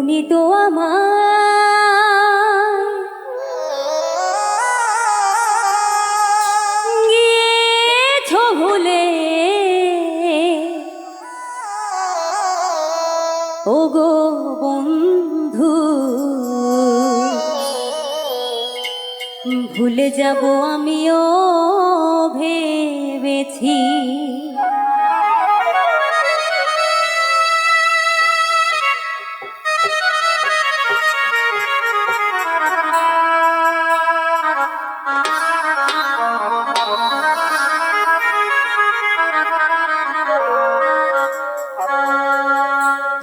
তুমি তো আমার গিয়েছো ভুলে, ওগো বন্ধু ভুলে যাব আমিও ভেবেছি।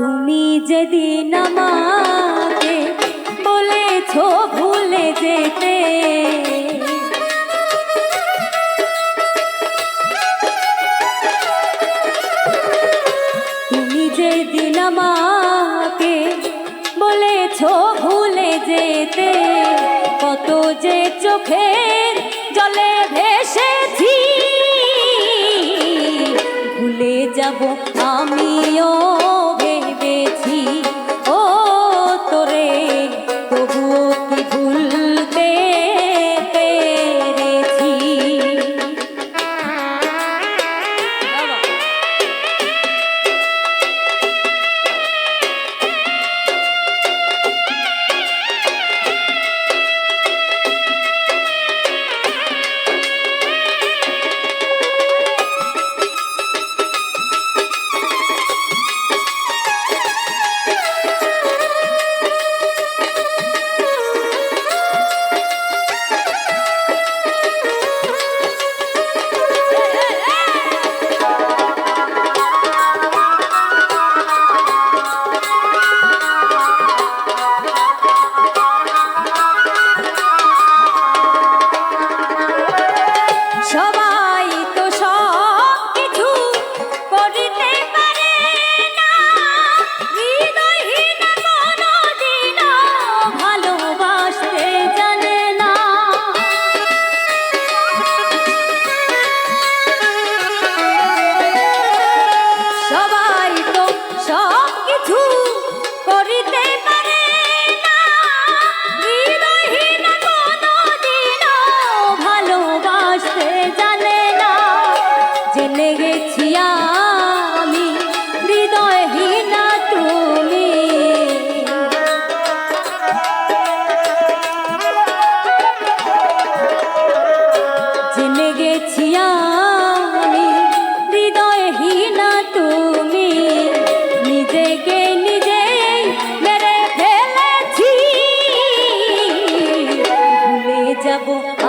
তুমি যেদিন আমাকে বলেছো ভুলে যেতে, তুমি যেদিন আমাকে বলেছো ভুলে যেতে, কত যে চোখের জলে ভেসেছি, ভুলে যাব আমিও ভেবেছি। ও তোরে তবুও কি ভুলতে পেরেছি।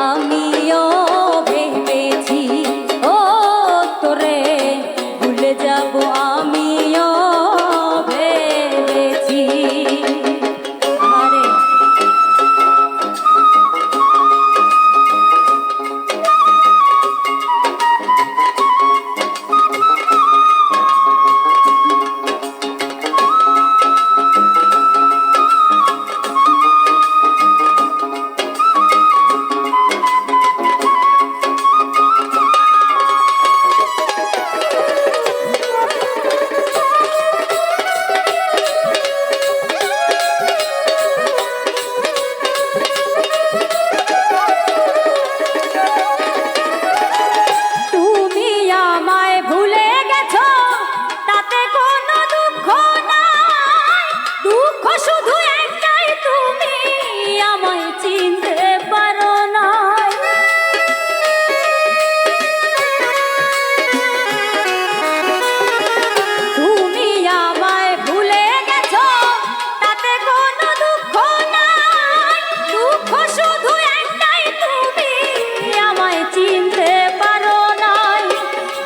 আমিও ভেবেছি, ও তোরে ভুলে যাব আমিও ভেবেছি। আরে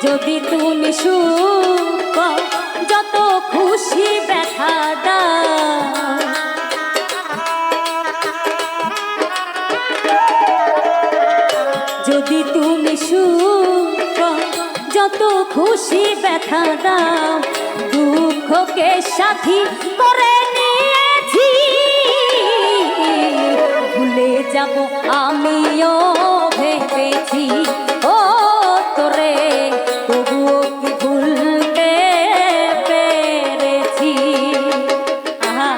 যদি তুমি সুখ যত খুশি ব্যথা দাও, যদি তুমি সুখ যত খুশি ব্যথা দাও, দুঃখকে সাথী করে নিয়েছি, ভুলে যাব আমিও ভেবেছি। ও তোরে তবুও কি ভুলতে পেরেছি। আহা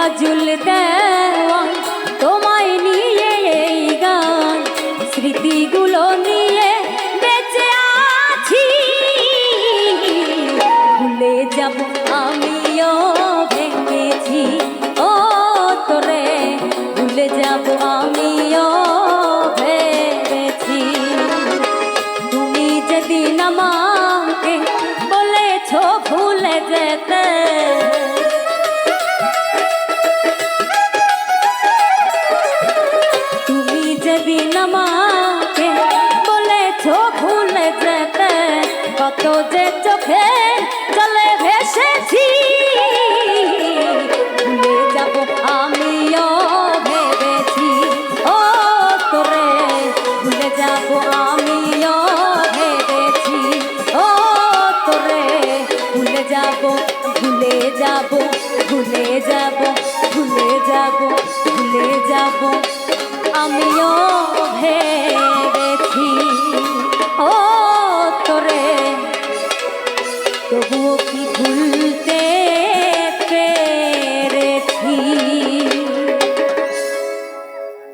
তাজুল দেওয়ান তোমায় নিয়ে এই গান স্মৃতিগুলো নিয়ে বেঁচে আছি ভুলে যাব আমিও ভেঙেছি ও তোরে ভুলে যাব আমিও ভেবেছি তুমি যেদিন আমাকে বলেছ ভুলে যেতে তুমি যেদিন আমাকে বলেছ ভুলে যেতে কত যে চোখে জলে ভেসেছি ভুলে যাব আমিও ভেবেছি ও তোরে ভুলে যাব আমিও ভেবেছি ও তোরে ভুলে যাব ভুলে যাব ভুলে যাব ভুলে যাব ভুলে যাব আমিও ভেবেছি ও তোরে তবুও কি